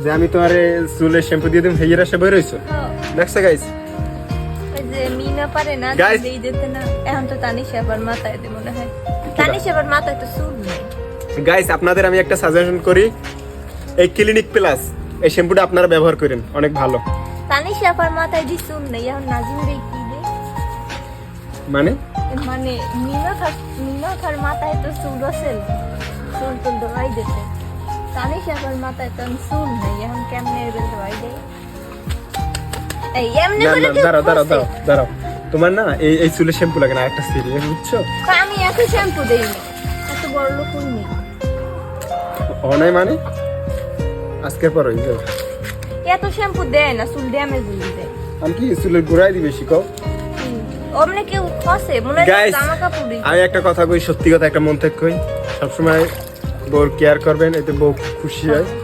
যে আমি তোমার চুলে শ্যাম্পু দিয়ে দিম হেয়ার আসে বই রইছো দেখছো গাইস ওই যে মিনা পারে না Guys. দেই দিতে না এখন তো তানিশা আবার মাথায় দে মনে হয় তানিশা আবার মাথায় তো চুল নেই গাইস আপনাদের আমি একটা সাজেশন করি এই ক্লিনিক প্লাস এই শ্যাম্পুটা আপনারা ব্যবহার করেন অনেক ভালো তানিশা আবার মাথায় দি চুল নেই এখন নাজিম রে কি দে মানে মানে মিনা খার মাথায় তো চুল আছে চুল তো দোয়াই দিতে তানিশা আবার মাথায় তো চুল নেই এখন কেমনে বেল দোয়াই দে এই এমনি না করে না কেউ দাঁড়াও দাঁড়াও খসে? দাঁড়াও দাঁড়াও তোমার না এই চুলে শ্যাম্পু লাগে না একটা সিরিয়াস বুঝছো আমি এত শ্যাম্পু দেই না এত বড় লোক নেই অনাই মানে আজকের পর হয়ে যাবে এত শ্যাম্পু দেয় না চুল ড্যামেজ হয়ে যায় আমি কি চুলের গোড়ায় দিবে শিখাও অমনে কেউ খসে মনে হয় গাইস জামা কাপড় আমি একটা কথা কই সত্যি কথা একটা মন থেকে কই সবসময় বউর কেয়ার করবেন এতে বউ খুশি হয়